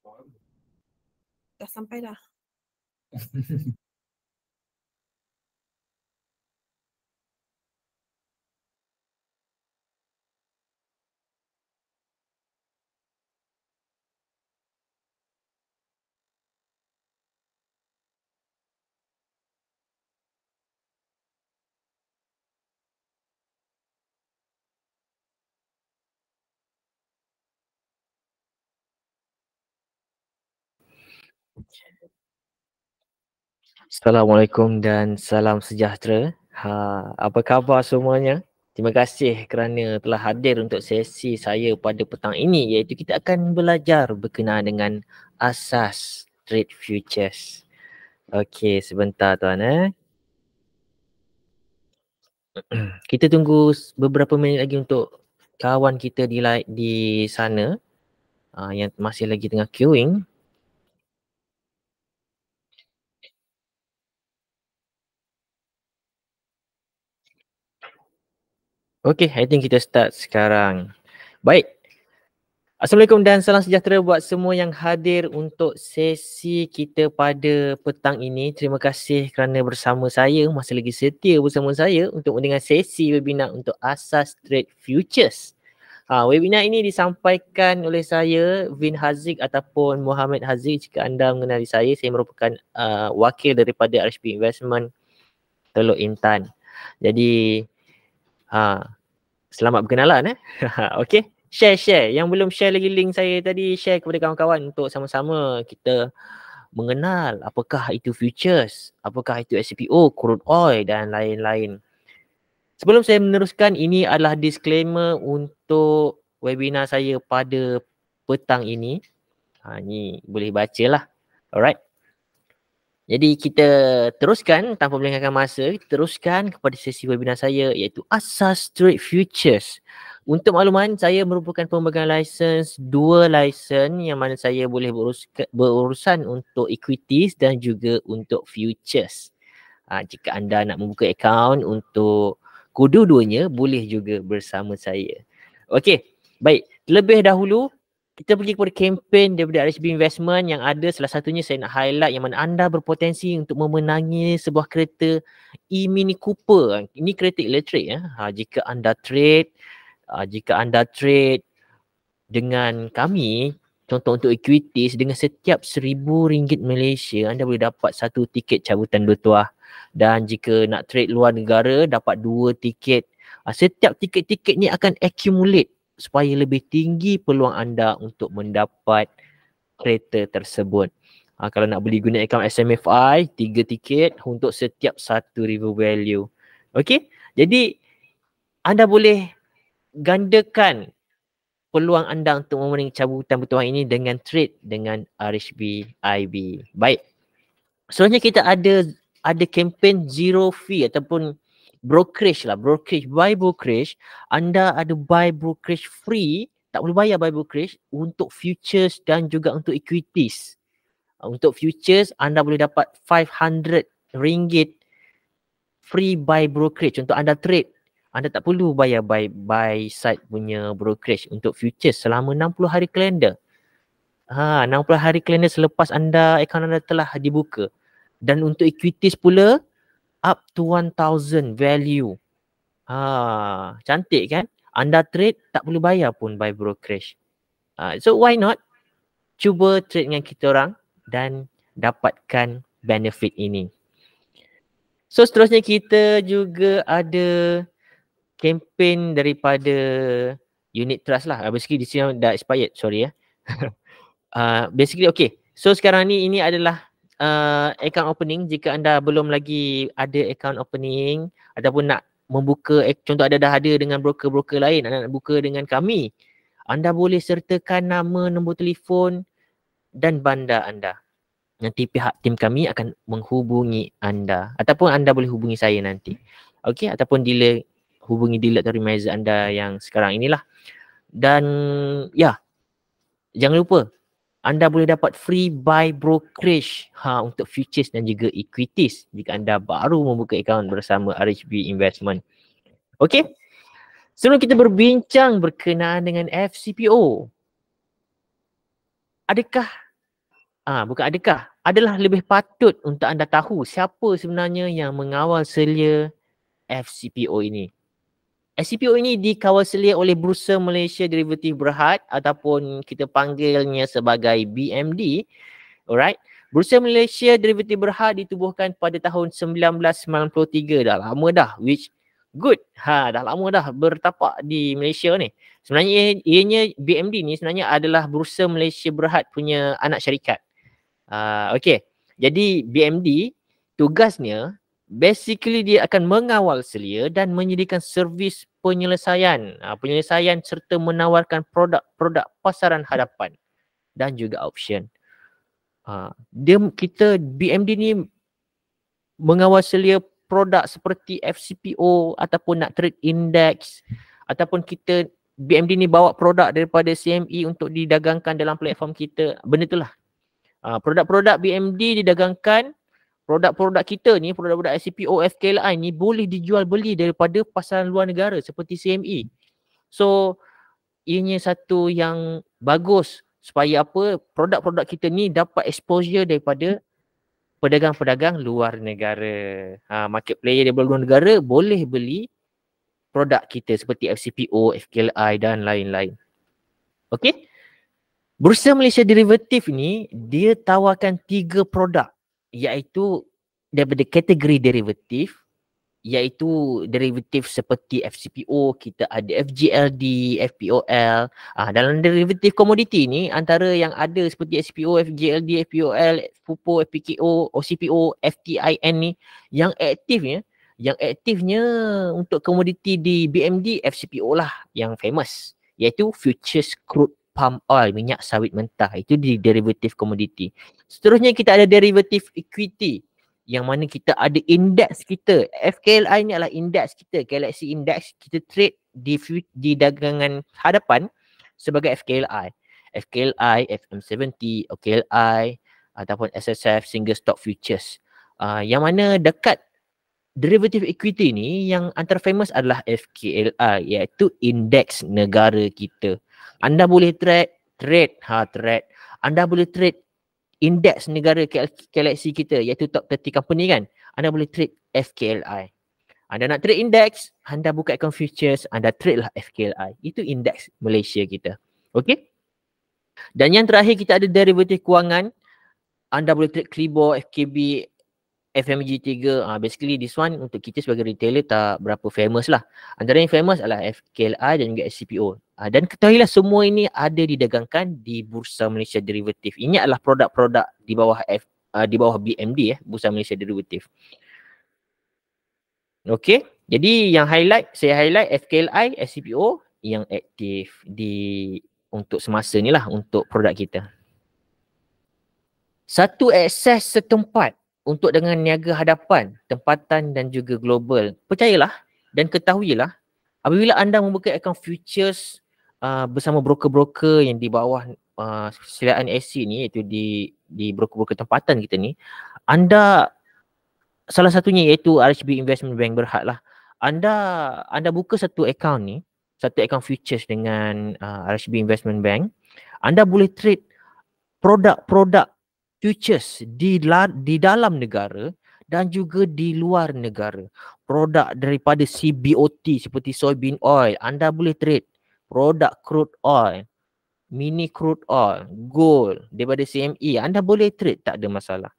Dah sampai dah. Assalamualaikum dan salam sejahtera. Apa khabar semuanya? Terima kasih kerana telah hadir untuk sesi saya pada petang ini, iaitu kita akan belajar berkenaan dengan asas trade futures. Okey, sebentar tuan. Kita tunggu beberapa minit lagi untuk kawan kita di sana yang masih lagi tengah queuing. Okey, I think kita start sekarang. Baik. Assalamualaikum dan salam sejahtera buat semua yang hadir untuk sesi kita pada petang ini. Terima kasih kerana bersama saya, masih lagi setia bersama saya untuk mendengar sesi webinar untuk asas trade futures. Webinar ini disampaikan oleh saya, Vin Haziq ataupun Muhammad Haziq. Jika anda mengenali saya merupakan wakil daripada RHB Investment Teluk Intan. Jadi, selamat berkenalan. Okey. Share. Yang belum share lagi link saya tadi, share kepada kawan-kawan untuk sama-sama kita mengenal apakah itu futures, apakah itu SCPO, crude oil dan lain-lain. Sebelum saya meneruskan, ini adalah disclaimer untuk webinar saya pada petang ini. Ni boleh bacalah. Alright. Jadi kita teruskan tanpa melengahkan masa, teruskan kepada sesi webinar saya iaitu asas trade futures. Untuk makluman, saya merupakan pemegang lisensi 2 lisensi yang mana saya boleh berurusan untuk equities dan juga untuk futures. Jika anda nak membuka akaun untuk kedua-duanya, boleh juga bersama saya. Okey, baik. Terlebih dahulu, kita pergi kepada kempen daripada RHB Investment yang ada salah satunya saya nak highlight yang mana anda berpotensi untuk memenangi sebuah kereta e-Mini Cooper. Ini kereta elektrik ya. Jika anda trade dengan kami, contoh untuk equities, dengan setiap RM1,000 Malaysia, anda boleh dapat 1 tiket cabutan bertuah. Dan jika nak trade luar negara, dapat 2 tiket. Setiap tiket-tiket ni akan accumulate supaya lebih tinggi peluang anda untuk mendapat kereta tersebut. Kalau nak beli guna akaun SMFI, 3 tiket untuk setiap 1,000 value. Okey, jadi anda boleh gandakan peluang anda untuk memenuhi cabutan bertuah ini dengan trade dengan RHB IB. Baik. Selanjutnya kita ada kempen zero fee ataupun brokerage. Buy brokerage. Anda ada buy brokerage free, tak boleh bayar buy brokerage untuk futures dan juga untuk equities. Untuk futures anda boleh dapat RM500 free buy brokerage untuk anda trade. Anda tak perlu bayar buy side punya brokerage untuk futures selama 60 hari kalender. 60 hari kalender selepas akaun anda telah dibuka. Dan untuk equities pula up to 1,000 value. Cantik kan? Anda trade tak perlu bayar pun buy brokerage. So why not? Cuba trade dengan kita orang dan dapatkan benefit ini. So seterusnya kita juga ada kempen daripada unit trust lah. Basically di sini dah expired, sorry ya. Basically okay. So sekarang ni ini adalah account opening. Jika anda belum lagi ada account opening ataupun nak membuka, contoh anda dah ada dengan broker-broker lain, anda nak buka dengan kami, anda boleh sertakan nama, nombor telefon dan bandar anda. Nanti pihak tim kami akan menghubungi anda ataupun anda boleh hubungi saya nanti. Okey, ataupun hubungi dealer atau remiser anda yang sekarang inilah. Dan ya, jangan lupa anda boleh dapat free buy brokerage untuk futures dan juga equities jika anda baru membuka akaun bersama RHB Investment. Okey. Sebelum kita berbincang berkenaan dengan FCPO, adakah Bukan adakah, adalah lebih patut untuk anda tahu siapa sebenarnya yang mengawal selia FCPO ini. FCPO ini dikawal selia oleh Bursa Malaysia Derivatif Berhad ataupun kita panggilnya sebagai BMD. Alright. Bursa Malaysia Derivatif Berhad ditubuhkan pada tahun 1993. Dah lama dah, which good. Dah lama dah bertapak di Malaysia ni. Sebenarnya ianya BMD ni sebenarnya adalah Bursa Malaysia Berhad punya anak syarikat. Okay. Jadi BMD tugasnya basically dia akan mengawal selia dan menyediakan servis penyelesaian serta menawarkan produk-produk pasaran hadapan dan juga option. Kita BMD ni mengawal selia produk seperti FCPO ataupun nak trade index ataupun kita BMD ni bawa produk daripada CME untuk didagangkan dalam platform kita. Benda itulah. Produk-produk BMD didagangkan, produk-produk kita ni, produk-produk FCPO, FKLI ni boleh dijual beli daripada pasaran luar negara seperti CME. So, ianya satu yang bagus supaya apa, produk-produk kita ni dapat exposure daripada pedagang-pedagang luar negara. Market player daripada luar negara boleh beli produk kita seperti FCPO, FKLI dan lain-lain. Okay? Bursa Malaysia Derivatif ni dia tawarkan 3 produk iaitu daripada kategori derivatif, iaitu derivatif seperti FCPO, kita ada FGLD, FPOL. Dalam derivatif komoditi ni antara yang ada seperti FCPO, FGLD, FPOL, FUPO, FPKO, OCPO, FTIN ni yang aktifnya untuk komoditi di BMD FCPO lah yang famous, iaitu futures crude palm oil, minyak sawit mentah. Itu di derivatif komoditi. Seterusnya kita ada derivatif equity yang mana kita ada indeks kita. FKLI ni adalah indeks kita, Galaxy Index. Kita trade di dagangan hadapan sebagai FKLI. FKLI, FM70, OKLI ataupun SSF, Single Stock Futures. Yang mana dekat derivative equity ni yang antara famous adalah FKLI, iaitu indeks negara kita. Anda boleh trade. Anda boleh trade indeks negara Galaxy kita iaitu top 30 company kan. Anda boleh trade FKLI. Anda nak trade indeks, anda buka account futures, anda trade lah FKLI. Itu indeks Malaysia kita. Okay. Dan yang terakhir kita ada derivatif kewangan. Anda boleh trade KLIBOR, FKB, FMG3. Basically this one untuk kita sebagai retailer tak berapa famous lah. Antara yang famous adalah FKLI dan juga SCPO. Dan ketahuilah semua ini ada didagangkan di Bursa Malaysia Derivatif. Ini adalah produk-produk di bawah BMD Bursa Malaysia Derivatif. Okey, jadi yang saya highlight FKLI, SCPO yang aktif untuk semasa ni lah untuk produk kita. Satu akses setempat untuk dengan niaga hadapan, tempatan dan juga global. Percayalah dan ketahuilah apabila anda membuka akaun futures bersama broker-broker yang di bawah silaan SC ni, iaitu di broker-broker tempatan kita ni, anda salah satunya iaitu RHB Investment Bank Berhad lah. Anda buka satu akaun ni, satu akaun futures dengan RHB Investment Bank, anda boleh trade produk-produk futures di dalam negara dan juga di luar negara. Produk daripada CBOT seperti soybean oil, anda boleh trade. Produk crude oil, mini crude oil, gold daripada CME, anda boleh trade, tak ada masalah.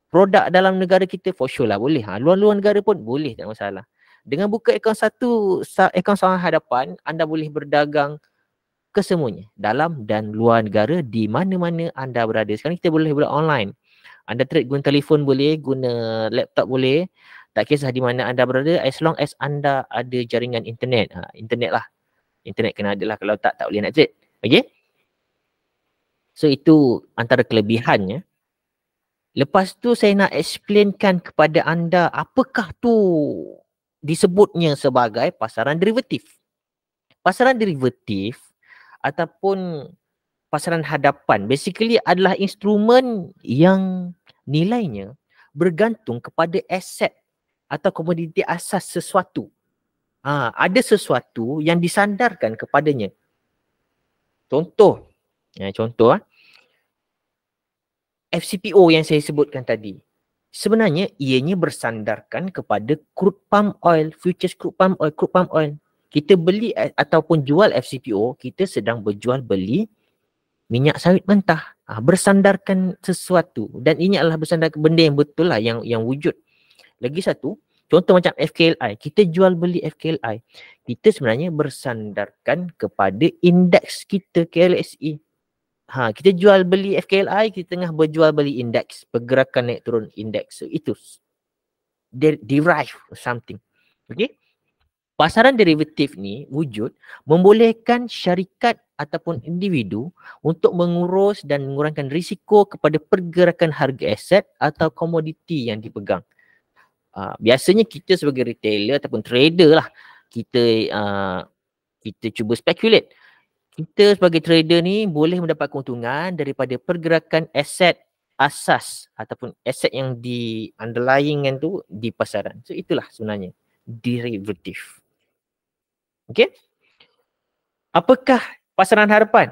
Produk dalam negara kita for sure lah boleh. Luar-luar negara pun boleh, tak ada masalah. Dengan buka akaun akaun saham hadapan, anda boleh berdagang kesemuanya, dalam dan luar negara, di mana-mana anda berada. Sekarang kita boleh buat online. Anda trade guna telefon boleh, guna laptop boleh. Tak kisah di mana anda berada, as long as anda ada jaringan internet. Internet lah. Internet kena ada lah, kalau tak boleh nak trade. Okay? So itu antara kelebihannya. Lepas tu saya nak explainkan kepada anda apakah tu disebutnya sebagai pasaran derivatif. Pasaran derivatif ataupun pasaran hadapan basically adalah instrumen yang nilainya bergantung kepada aset atau komoditi asas sesuatu. Ada sesuatu yang disandarkan kepadanya. Contoh. FCPO yang saya sebutkan tadi, sebenarnya ianya bersandarkan kepada crude palm oil, futures crude palm oil. Kita beli ataupun jual FCPO, kita sedang berjual beli minyak sawit mentah. Bersandarkan sesuatu, dan ini adalah bersandarkan benda yang betul lah, yang wujud. Lagi satu, contoh macam FKLI, kita jual beli FKLI, kita sebenarnya bersandarkan kepada indeks kita KLSE. Kita jual beli FKLI, kita tengah berjual beli indeks, pergerakan naik turun indeks. So itu derive something. Okay? Pasaran derivatif ni wujud membolehkan syarikat ataupun individu untuk mengurus dan mengurangkan risiko kepada pergerakan harga aset atau komoditi yang dipegang. Biasanya kita sebagai retailer ataupun trader lah, kita cuba speculate. Kita sebagai trader ni boleh mendapat keuntungan daripada pergerakan aset asas ataupun aset yang di underlying tu di pasaran. So itulah sebenarnya derivatif. Okay. Apakah pasaran hadapan?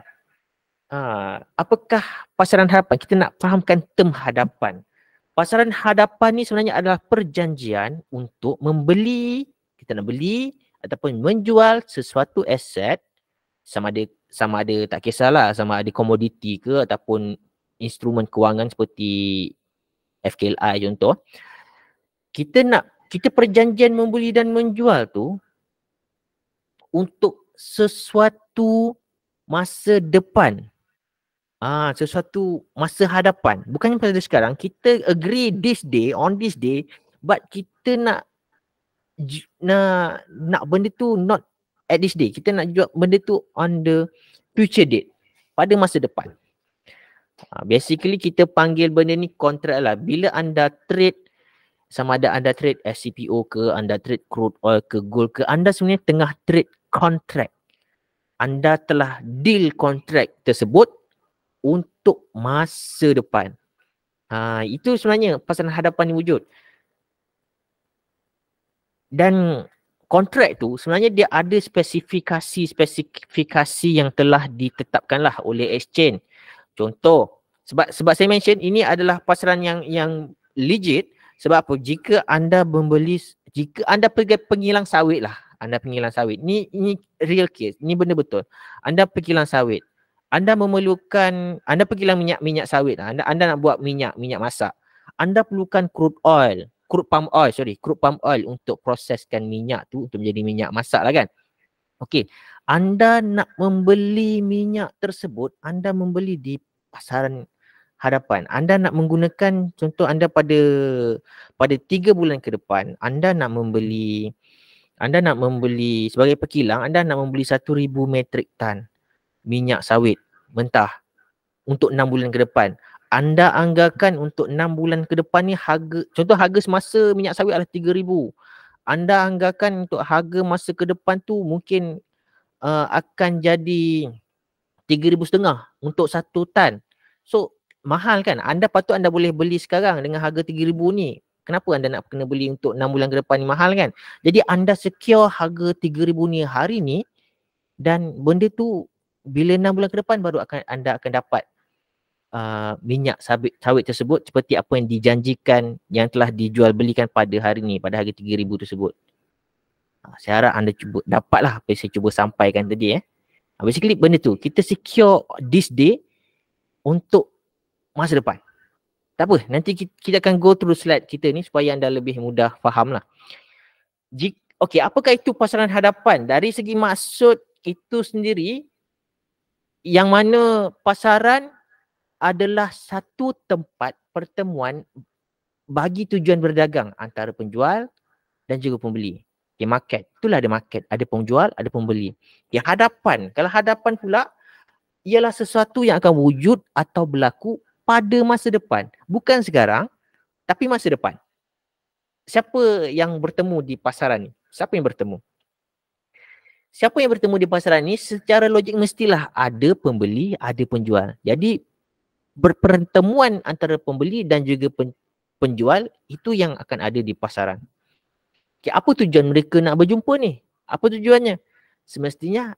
Apakah pasaran hadapan? Kita nak fahamkan term hadapan. Pasaran hadapan ni sebenarnya adalah perjanjian untuk membeli, kita nak beli ataupun menjual sesuatu aset, sama ada tak kisahlah, sama ada komoditi ke ataupun instrumen kewangan seperti FKLI contoh. Kita perjanjian membeli dan menjual tu untuk sesuatu masa depan. Sesuatu masa hadapan. Bukannya pada sekarang, kita agree this day, on this day, but kita nak benda tu not at this day. Kita nak jual benda tu on the future date, pada masa depan. Basically kita panggil benda ni kontrak lah. Bila anda trade, sama ada anda trade SCPO ke, anda trade crude oil ke, gold ke, anda sebenarnya tengah trade kontrak. Anda telah deal kontrak tersebut untuk masa depan. Itu sebenarnya pasaran hadapan yang wujud. Dan kontrak tu sebenarnya dia ada spesifikasi yang telah ditetapkanlah oleh exchange. Contoh, sebab saya mention ini adalah pasaran yang legit. Sebab apa? Jika anda pergi pengilang sawit lah, anda pengilang sawit. Ini real case, ini benda betul. Anda pengilang sawit. Anda pengilang minyak sawit. Anda nak buat minyak masak. Anda perlukan crude palm oil untuk proseskan minyak tu untuk menjadi minyak masak lah kan. Okey, anda nak membeli minyak tersebut, anda membeli di pasaran hadapan. Anda nak menggunakan, contoh anda pada 3 bulan ke depan, anda nak membeli sebagai pekilang, anda nak membeli 1,000 metrik tan minyak sawit mentah untuk 6 bulan ke depan. Anda anggarkan untuk 6 bulan ke depan ni harga semasa minyak sawit adalah 3,000. Anda anggarkan untuk harga masa ke depan tu mungkin akan jadi 3,500 untuk 1 tan. So mahal kan? Anda boleh beli sekarang dengan harga 3,000 ni. Kenapa anda nak kena beli untuk 6 bulan ke depan ni mahal kan? Jadi anda secure harga 3,000 ni hari ni, dan benda tu bila 6 bulan ke depan baru anda akan dapat minyak sawit tersebut seperti apa yang dijanjikan, yang telah dijual belikan pada hari ni, pada harga 3,000 tersebut. Saya harap anda cuba dapatlah apa yang saya cuba sampaikan tadi. Basically benda tu, kita secure this day untuk masa depan. Tak apa, nanti kita akan go through slide kita ni supaya anda lebih mudah faham lah. Okey, apakah itu pasaran hadapan? Dari segi maksud itu sendiri, yang mana pasaran adalah satu tempat pertemuan bagi tujuan berdagang antara penjual dan juga pembeli. Okay, market. Itulah ada market. Ada penjual, ada pembeli. Okay, hadapan. Kalau hadapan pula, ialah sesuatu yang akan wujud atau berlaku pada masa depan. Bukan sekarang, tapi masa depan. Siapa yang bertemu di pasaran ni? Siapa yang bertemu? Siapa yang bertemu di pasaran ni secara logik mestilah ada pembeli, ada penjual. Jadi pertemuan antara pembeli dan juga penjual itu yang akan ada di pasaran. Okay, apa tujuan mereka nak berjumpa ni? Apa tujuannya? Semestinya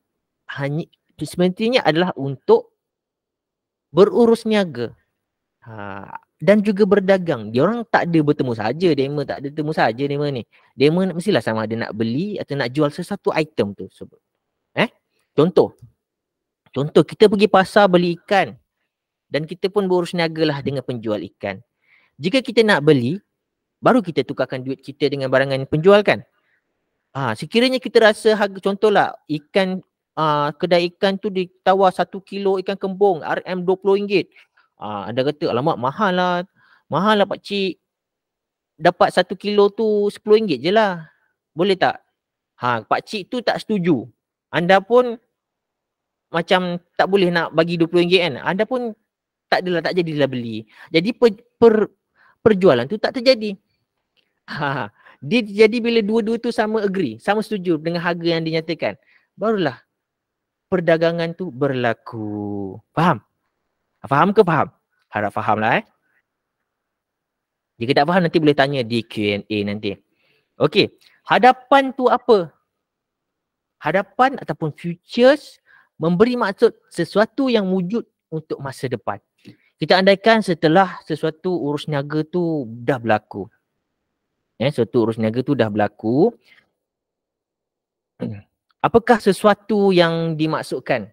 adalah untuk berurus niaga. Dan juga berdagang. Dia orang tak ada bertemu saja, demo tak ada temu saja demo ni. Demo mestilah sama ada nak beli atau nak jual sesuatu item tu. Contoh. Contoh kita pergi pasar beli ikan dan kita pun berurus niaga lah dengan penjual ikan. Jika kita nak beli, baru kita tukarkan duit kita dengan barangan penjual kan. Sekiranya kita rasa harga, contohlah ikan, kedai ikan tu ditawar 1 kilo ikan kembung RM RM20. Anda kata alamak mahal lah pakcik, dapat 1 kilo tu RM10 je lah, boleh tak? Pakcik tu tak setuju, anda pun macam tak boleh nak bagi RM20 kan, anda pun tak jadilah beli. Jadi perjualan tu tak terjadi. Dia jadi bila dua-dua tu sama agree, sama setuju dengan harga yang dinyatakan, barulah perdagangan tu berlaku. Faham? Faham ke faham? Harap faham lah Jika tak faham nanti boleh tanya di Q&A nanti. Okey, hadapan tu apa? Hadapan ataupun futures memberi maksud sesuatu yang wujud untuk masa depan. Kita andaikan setelah sesuatu urus niaga tu dah berlaku. Sesuatu urus niaga tu dah berlaku. Apakah sesuatu yang dimaksudkan?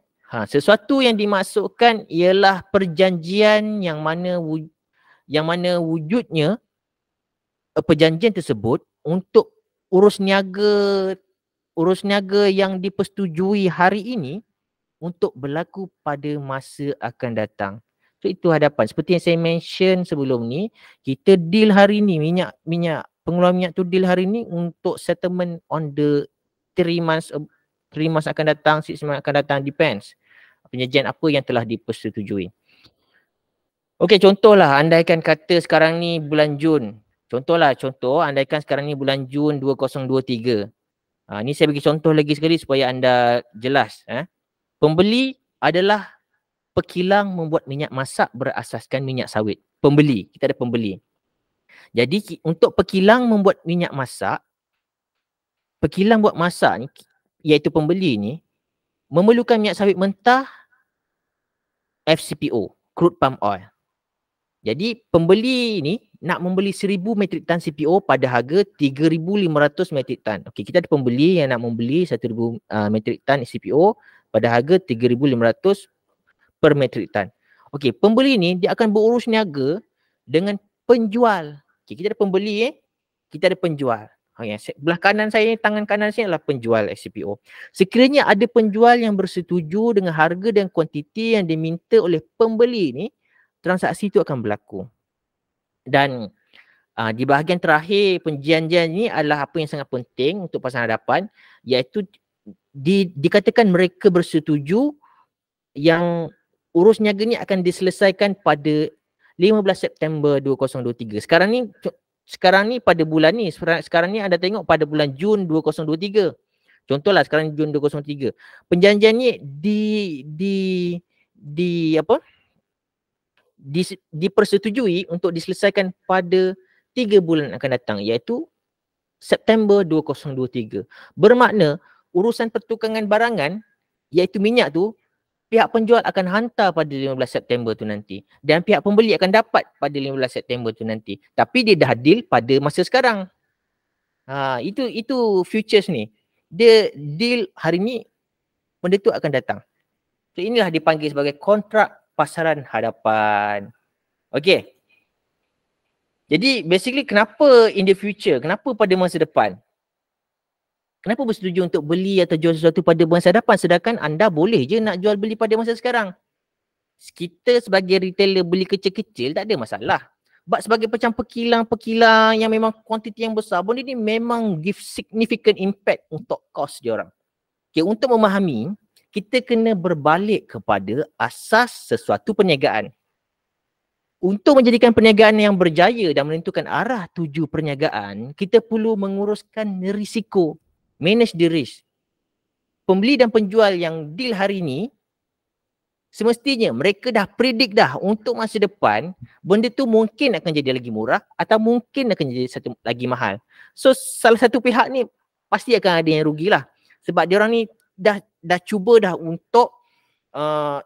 Sesuatu yang dimaksudkan ialah perjanjian yang mana wujudnya perjanjian tersebut untuk urus niaga yang dipersetujui hari ini untuk berlaku pada masa akan datang. So itu hadapan. Seperti yang saya mention sebelum ni, kita deal hari ni pengeluaran minyak tu deal hari ni untuk settlement on the 3 months akan datang, 6 months akan datang, depends penyajian apa yang telah dipersetujui. Okey, contohlah andaikan kata sekarang ni bulan Jun. Andaikan sekarang ni bulan Jun 2023. Ni saya bagi contoh lagi sekali supaya anda jelas. Pembeli adalah pekilang membuat minyak masak berasaskan minyak sawit. Pembeli, kita ada pembeli. Jadi untuk pekilang membuat minyak masak, pekilang buat masak ni, iaitu pembeli ni, memerlukan minyak sawit mentah FCPO, crude palm oil. Jadi pembeli ni nak membeli 1000 metrik tan CPO pada harga 3500 metrik tan. Okey, kita ada pembeli yang nak membeli 1000 metrik tan CPO pada harga 3500 per metrik tan. Okey, pembeli ni dia akan berurus niaga dengan penjual. Okey, kita ada pembeli kita ada penjual. Belah kanan saya, tangan kanan saya adalah penjual SCPO. Sekiranya ada penjual yang bersetuju dengan harga dan kuantiti yang diminta oleh pembeli ni, transaksi itu akan berlaku. Dan di bahagian terakhir perjanjian ni adalah apa yang sangat penting untuk pasangan hadapan, iaitu dikatakan mereka bersetuju yang urus niaga ni akan diselesaikan pada 15 September 2023. Sekarang ni pada bulan ni, sekarang ni anda tengok pada bulan Jun 2023. Contohlah sekarang Jun 2023. Perjanjian ni dipersetujui untuk diselesaikan pada 3 bulan akan datang, iaitu September 2023. Bermakna urusan pertukangan barangan, iaitu minyak tu, pihak penjual akan hantar pada 15 September tu nanti. Dan pihak pembeli akan dapat pada 15 September tu nanti. Tapi dia dah deal pada masa sekarang. Itu futures ni. Dia deal hari ni, benda tu akan datang. So inilah dipanggil sebagai kontrak pasaran hadapan. Okay. Jadi basically kenapa in the future? Kenapa pada masa depan? Kenapa bersetuju untuk beli atau jual sesuatu pada masa depan sedangkan anda boleh je nak jual beli pada masa sekarang? Kita sebagai retailer beli kecil-kecil tak ada masalah. But sebagai macam pekilang yang memang kuantiti yang besar, benda ni memang give significant impact untuk cost dia orang. Okay, untuk memahami, kita kena berbalik kepada asas sesuatu perniagaan. Untuk menjadikan perniagaan yang berjaya dan menentukan arah tuju perniagaan, kita perlu menguruskan risiko. Manage the risk. Pembeli dan penjual yang deal hari ni, semestinya mereka dah predict dah untuk masa depan, benda tu mungkin akan jadi lagi murah atau mungkin akan jadi lagi mahal. So salah satu pihak ni pasti akan ada yang rugilah. Sebab diorang ni dah cuba dah untuk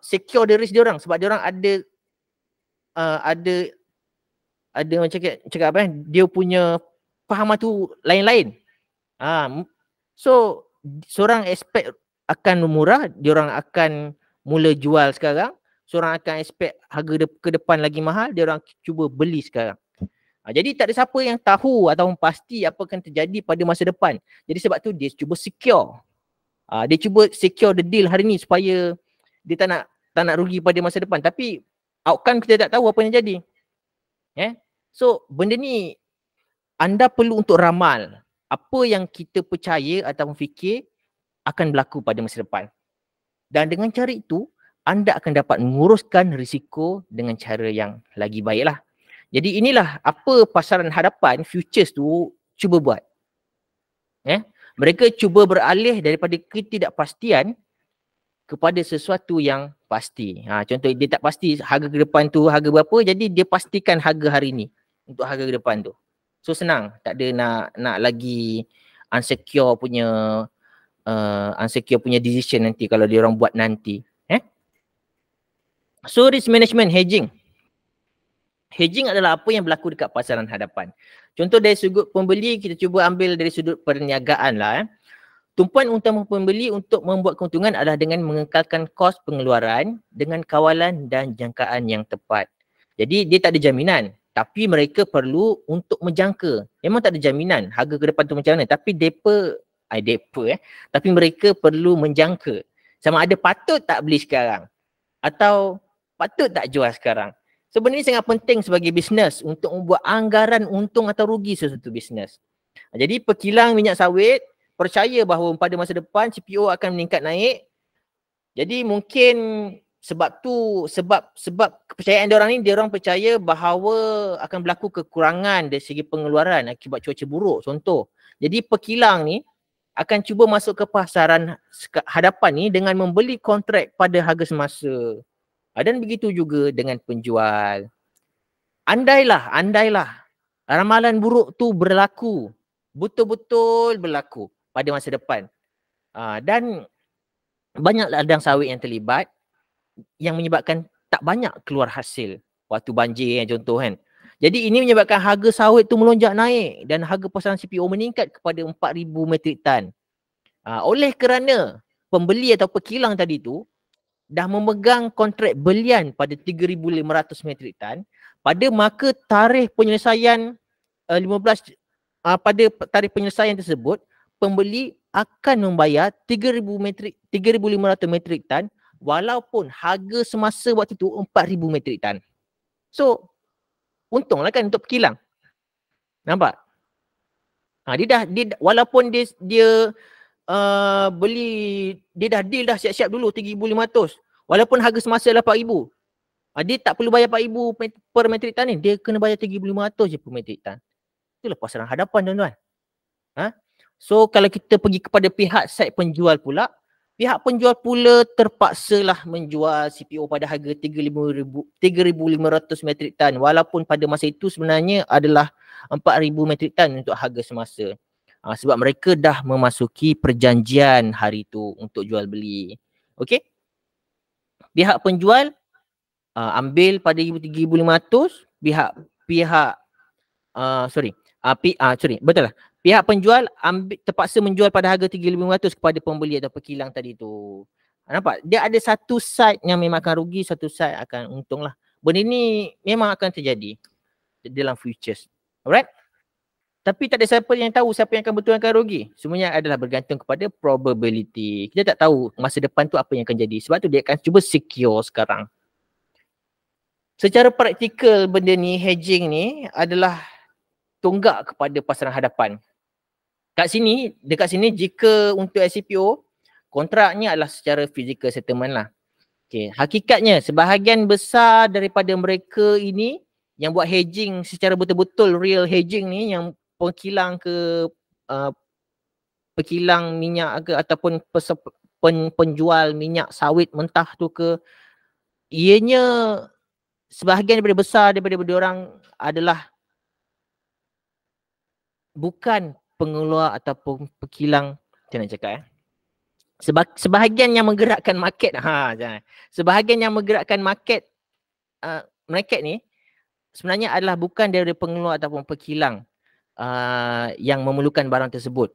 secure the risk diorang. Sebab diorang ada ada macam cakap apa dia punya fahaman tu lain-lain. So seorang expect akan murah, diorang akan mula jual sekarang. Seorang akan expect harga ke depan lagi mahal, diorang cuba beli sekarang. Jadi tak ada siapa yang tahu atau pasti apa akan terjadi pada masa depan. Jadi sebab tu dia cuba secure. Dia cuba secure the deal hari ni supaya dia tak nak rugi pada masa depan. Tapi outcome kita tak tahu apa yang jadi. So benda ni anda perlu untuk ramal apa yang kita percaya atau fikir akan berlaku pada masa depan. Dan dengan cara itu, anda akan dapat menguruskan risiko dengan cara yang lagi baiklah. Jadi inilah apa pasaran hadapan futures tu cuba buat. Mereka cuba beralih daripada ketidakpastian kepada sesuatu yang pasti. Contoh dia tak pasti harga ke depan tu harga berapa, jadi dia pastikan harga hari ni untuk harga ke depan tu. So senang, tak ada nak lagi unsecure punya decision nanti kalau dia orang buat nanti. So risk management, hedging. Hedging adalah apa yang berlaku dekat pasaran hadapan. Contoh dari sudut pembeli, kita cuba ambil dari sudut perniagaan lah. Tumpuan utama pembeli untuk membuat keuntungan adalah dengan mengekalkan kos pengeluaran dengan kawalan dan jangkaan yang tepat. Jadi dia tak ada jaminan, tapi mereka perlu untuk menjangka. Memang tak ada jaminan harga ke depan tu macam mana, tapi tapi mereka perlu menjangka sama ada patut tak beli sekarang atau patut tak jual sekarang. Sebenarnya sangat penting sebagai bisnes untuk membuat anggaran untung atau rugi sesuatu bisnes. Jadi pekilang minyak sawit percaya bahawa pada masa depan CPO akan meningkat naik. Jadi mungkin sebab kepercayaan diorang ni, diorang percaya bahawa akan berlaku kekurangan dari segi pengeluaran akibat cuaca buruk contoh. Jadi pekilang ni akan cuba masuk ke pasaran hadapan ni dengan membeli kontrak pada harga semasa. Dan begitu juga dengan penjual. Andailah ramalan buruk tu berlaku, betul-betul berlaku pada masa depan. Dan banyak ladang sawit yang terlibat yang menyebabkan tak banyak keluar hasil waktu banjir contoh kan. Jadi ini menyebabkan harga sawit tu melonjak naik dan harga pasaran CPO meningkat kepada 4,000 metrik tan. Oleh kerana pembeli atau pekilang tadi tu dah memegang kontrak belian pada 3,500 metrik tan, pada maka tarikh penyelesaian pada tarikh penyelesaian tersebut, pembeli akan membayar 3,500 metrik tan walaupun harga semasa waktu tu 4,000 metrik tan. So, untunglah kan untuk pekilang. Nampak? Dia walaupun dia beli, dia dah deal dah siap-siap dulu 3,500 walaupun harga semasa 8,000. Dia tak perlu bayar 4,000 per metrik tan ni, dia kena bayar 3,500 je per metrik tan. Itulah pasaran hadapan tuan-tuan. So kalau kita pergi kepada pihak side penjual pula, pihak penjual pula terpaksalah menjual CPO pada harga 3,500 metrik tan walaupun pada masa itu sebenarnya adalah 4,000 metrik tan untuk harga semasa. Sebab mereka dah memasuki perjanjian hari tu untuk jual beli. Okey? Pihak penjual ambil pada 3,500, pihak penjual terpaksa menjual pada harga 3,500 kepada pembeli atau pekilang tadi tu. Nampak? Dia ada satu side yang memang akan rugi, satu side akan untung lah. Benda ni memang akan terjadi dalam futures. Alright? Tapi tak ada siapa yang tahu siapa yang akan betul akan rugi. Semuanya adalah bergantung kepada probability. Kita tak tahu masa depan tu apa yang akan jadi. Sebab tu dia akan cuba secure sekarang. Secara praktikal benda ni, hedging ni adalah tonggak kepada pasaran hadapan. Dekat sini jika untuk SCPO, kontraknya adalah secara physical settlement lah. Okay. Hakikatnya sebahagian besar daripada mereka ini yang buat hedging secara betul-betul real hedging ni, yang pekilang minyak ke ataupun penjual minyak sawit mentah tu ke, ianya sebahagian daripada besar daripada orang adalah bukan pengeluar ataupun pekilang, macam nak cakap sebahagian yang menggerakkan market, sebahagian yang menggerakkan market market ni sebenarnya adalah bukan dari pengeluar ataupun pekilang yang memerlukan barang tersebut.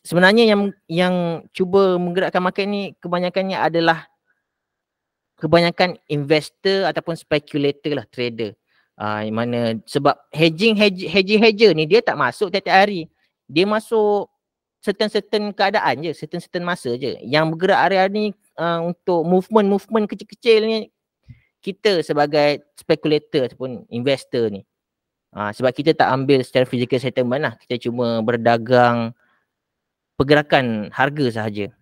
Sebenarnya yang cuba menggerakkan market ni kebanyakannya adalah investor ataupun speculator lah, trader. Yang mana sebab hedger ni dia tak masuk tiap-tiap hari. Dia masuk certain keadaan je, certain masa je. Yang bergerak hari-hari ni untuk movement kecil-kecil ni kita sebagai speculator ataupun investor ni. Sebab kita tak ambil secara physical settlement lah. Kita cuma berdagang pergerakan harga sahaja.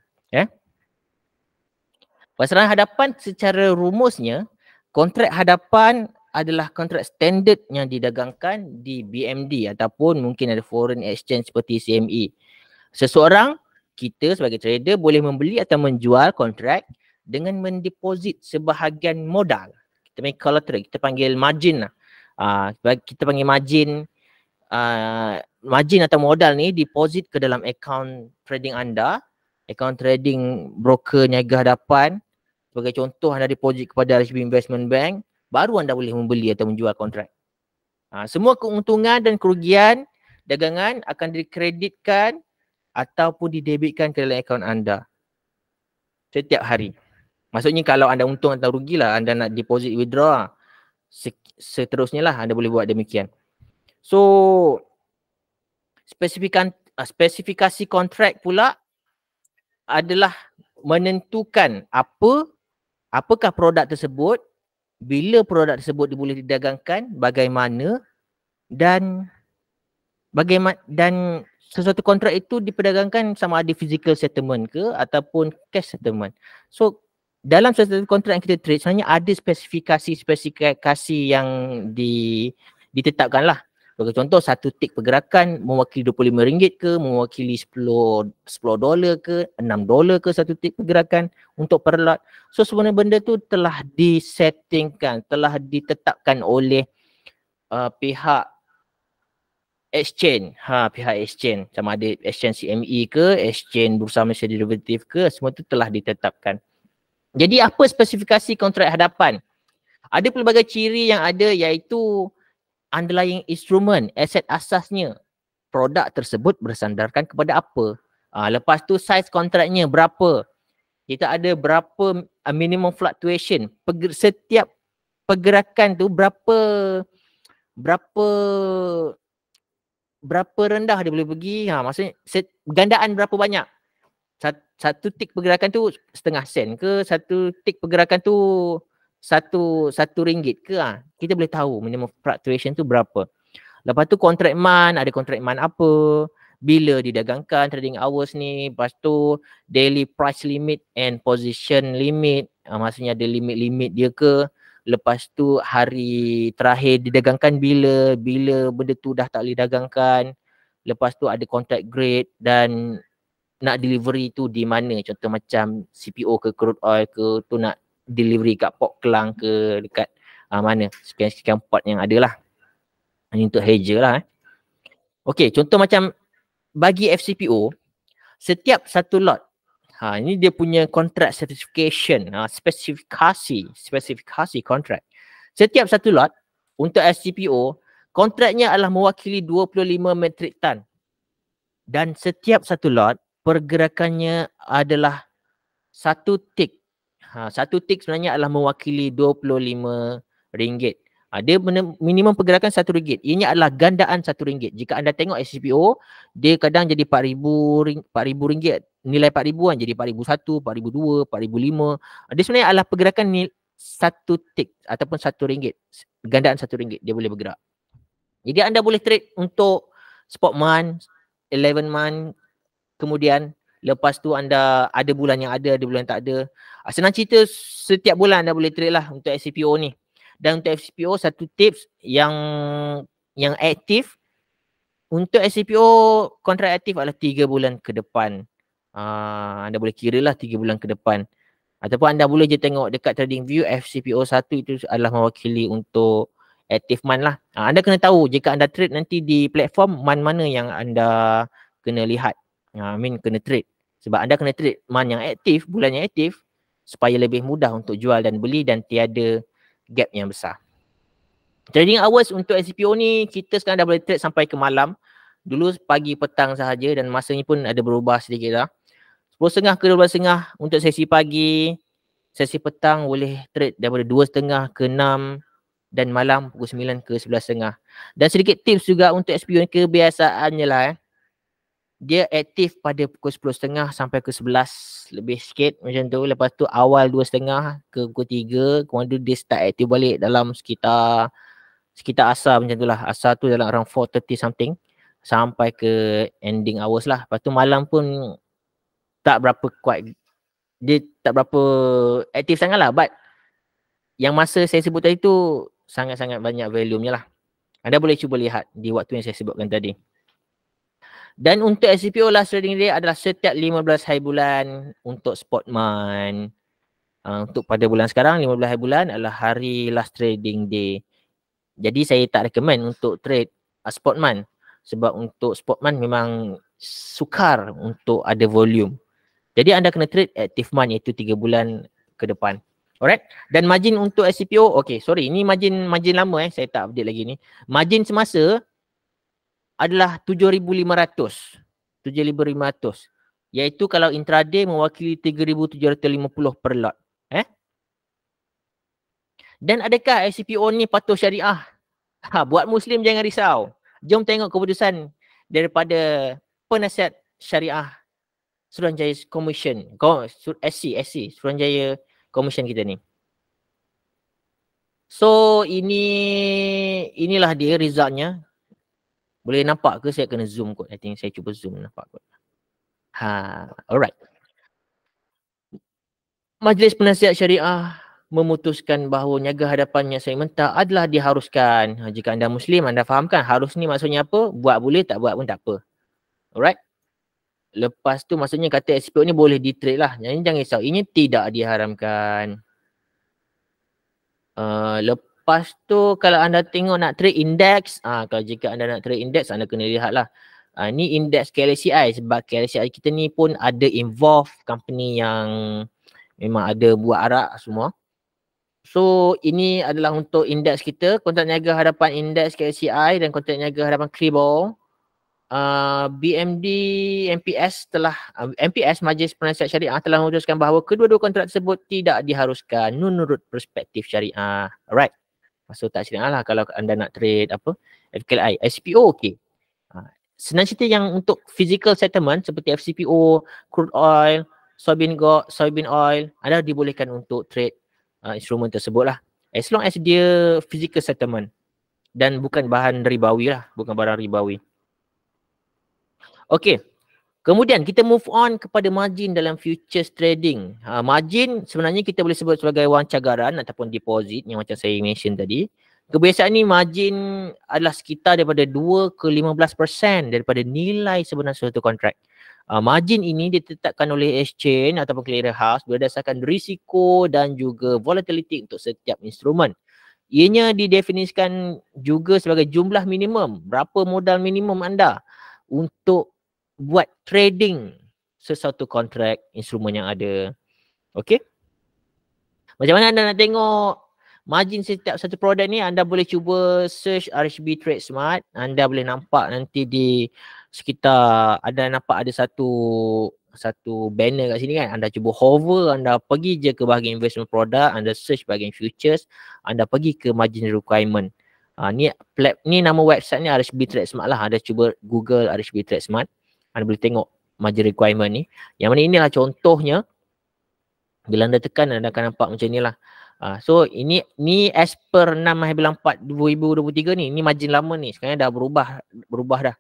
Pasaran hadapan secara rumusnya, kontrak hadapan adalah kontrak standard yang didagangkan di BMD ataupun mungkin ada foreign exchange seperti CME. Seseorang, kita sebagai trader boleh membeli atau menjual kontrak dengan mendeposit sebahagian modal. Kita panggil collateral, kita panggil margin lah. Kita panggil margin, margin atau modal ni deposit ke dalam account trading anda, account trading broker niaga hadapan. Sebagai contoh, anda deposit kepada RHB Investment Bank, baru anda boleh membeli atau menjual kontrak. Semua keuntungan dan kerugian dagangan akan dikreditkan ataupun didebitkan ke dalam akaun anda setiap hari. Maksudnya kalau anda untung atau rugilah, anda nak deposit withdraw, seterusnya lah anda boleh buat demikian. So, spesifikasi kontrak pula adalah menentukan apakah produk tersebut, bila produk tersebut boleh didagangkan, bagaimana dan sesuatu kontrak itu diperdagangkan sama ada physical settlement ke ataupun cash settlement. So dalam sesuatu kontrak yang kita trade sebenarnya ada spesifikasi yang ditetapkan lah. Bagi contoh, satu tik pergerakan mewakili RM25 ke, mewakili $10 ke, $6 ke satu tik pergerakan untuk per lot. So sebenarnya benda tu telah disettingkan, telah ditetapkan oleh pihak exchange. Pihak exchange, sama ada exchange CME ke, exchange Bursa Malaysia Derivative ke, semua tu telah ditetapkan. Jadi apa spesifikasi kontrak hadapan? Ada pelbagai ciri yang ada, iaitu underlying instrument, aset asasnya, produk tersebut bersandarkan kepada apa. Lepas tu size kontraknya berapa. Kita ada berapa minimum fluctuation. Setiap pergerakan tu berapa rendah dia boleh pergi. Maksudnya gandaan berapa banyak. Satu tik pergerakan tu setengah sen ke, satu tik pergerakan tu satu ringgit ke, kita boleh tahu minimum fluctuation tu berapa. Lepas tu kontrak man, ada kontrak man apa, bila didagangkan, trading hours ni, lepas tu daily price limit and position limit, maksudnya ada limit dia ke, lepas tu hari terakhir didagangkan bila benda tu dah tak boleh dagangkan, lepas tu ada contract grade dan nak delivery tu di mana, contoh macam CPO ke crude oil ke, tu nak delivery kat Port Klang ke dekat mana, sekian port yang ada lah. Ini untuk hedger lah. Okey, contoh macam bagi FCPO, setiap satu lot, ini dia punya contract certification, spesifikasi kontrak. Setiap satu lot untuk FCPO, kontraknya adalah mewakili 25 metrik tan. Dan setiap satu lot, pergerakannya adalah satu tik. Satu tik sebenarnya adalah mewakili RM25. Dia minimum pergerakan RM1. Ianya adalah gandaan RM1. Jika anda tengok SCPO, dia kadang jadi RM4,000. Nilai RM4,000 jadi RM4,001, RM4,002, RM4,005. Dia sebenarnya adalah pergerakan satu tik ataupun RM1. Gandaan RM1 dia boleh bergerak. Jadi anda boleh trade untuk spot month, 11 month, kemudian lepas tu anda ada bulan yang ada bulan yang tak ada. Senang cerita, setiap bulan anda boleh trade lah untuk SCPO ni. Dan untuk FCPO, satu tips yang aktif, untuk SCPO kontrak aktif adalah 3 bulan ke depan. Anda boleh kira lah 3 bulan ke depan. Ataupun anda boleh je tengok dekat TradingView, FCPO 1 itu adalah mewakili untuk active month lah. Anda kena tahu jika anda trade nanti di platform, month mana yang anda kena lihat. Kena trade. Sebab anda kena trade month yang aktif, bulan yang aktif, supaya lebih mudah untuk jual dan beli dan tiada gap yang besar. Trading hours untuk SCPO ni kita sekarang dah boleh trade sampai ke malam. Dulu pagi petang sahaja dan masanya pun ada berubah sedikit lah. 10.30 ke 12.30 untuk sesi pagi. Sesi petang boleh trade daripada 2.30 ke 6 dan malam pukul 9 ke 11.30. Dan sedikit tips juga untuk SPO ni kebiasaannya lah dia aktif pada pukul 10.30 sampai ke 11 lebih sikit macam tu. Lepas tu awal 2.30 ke pukul 3, kemudian dia start aktif balik dalam sekitar asar macam tu lah. Asar tu dalam around 4:30 something sampai ke ending hours lah. Lepas tu malam pun tak berapa kuat, dia tak berapa aktif sangat lah, but yang masa saya sebut tadi tu sangat-sangat banyak volume-nya lah. Anda boleh cuba lihat di waktu yang saya sebutkan tadi. Dan untuk SCPO last trading day adalah setiap 15 hari bulan untuk spot month. Untuk pada bulan sekarang 15 hari bulan adalah hari last trading day. Jadi saya tak recommend untuk trade spot month. Sebab untuk spot month memang sukar untuk ada volume. Jadi anda kena trade active month iaitu 3 bulan ke depan. Alright. Dan margin untuk SCPO, okay sorry, ini margin lama saya tak update lagi ni. Margin semasa adalah 7,500. 7,500. Iaitu kalau intraday mewakili 3,750 per lot. Dan adakah SCPO ni patuh syariah? Buat Muslim jangan risau. Jom tengok keputusan daripada penasihat syariah Suruhanjaya Commission. SC, Suruhanjaya Commission kita ni. So inilah dia resultnya. Boleh nampak ke? Saya kena zoom kot. I think saya cuba zoom nampak kot. Alright. Majlis Penasihat Syariah memutuskan bahawa niaga hadapan yang saya minta adalah diharuskan. Jika anda Muslim, anda fahamkan harus ni maksudnya apa? Buat boleh, tak buat pun tak apa. Alright. Lepas tu maksudnya kata SPO ni boleh di-trade lah. Jadi jangan risau. Ini tidak diharamkan. Lepas tu kalau anda tengok nak trade index, kalau jika anda nak trade index, anda kena lihat lah. Ni index KLCI sebab KLCI kita ni pun ada involve company yang memang ada buat arak semua. So ini adalah untuk index kita, kontrak niaga hadapan index KLCI dan kontrak niaga hadapan Kribo. BMD MPS MPS Majlis Penasihat Syariah telah memutuskan bahawa kedua-dua kontrak tersebut tidak diharuskan menurut perspektif syariah. Alright. Maksud tak syariah lah kalau anda nak trade apa FKLI, SPO okey. Senang cerita yang untuk physical settlement seperti FCPO, crude oil, soybean oil, anda dibolehkan untuk trade instrumen tersebut lah. As long as dia physical settlement dan bukan bahan ribawi lah, bukan barang ribawi. Okey. Kemudian kita move on kepada margin dalam futures trading. Margin sebenarnya kita boleh sebut sebagai wang cagaran ataupun deposit yang macam saya mention tadi. Kebiasaan ni margin adalah sekitar daripada 2 ke 15% daripada nilai sebenar suatu kontrak. Margin ini ditetapkan oleh exchange ataupun clearing house berdasarkan risiko dan juga volatility untuk setiap instrumen. Ianya didefinisikan juga sebagai jumlah minimum. Berapa modal minimum anda untuk buat trading sesuatu kontrak instrumen yang ada. Okey. Macam mana anda nak tengok margin setiap satu produk ni? Anda boleh cuba search RHB Trade Smart. Anda boleh nampak nanti di sekitar ada satu banner kat sini kan. Anda cuba hover, anda pergi je ke bahagian investment product, anda search bahagian futures, anda pergi ke margin requirement. Ni nama website ni RHB Trade Smart lah. Anda cuba Google RHB Trade Smart. Anda boleh tengok margin requirement ni. Yang mana inilah contohnya. Bila anda tekan anda akan nampak macam inilah. So ini as per 6 hari bulan 4 2023 ni. Ini margin lama ni. Sekarang dah berubah dah.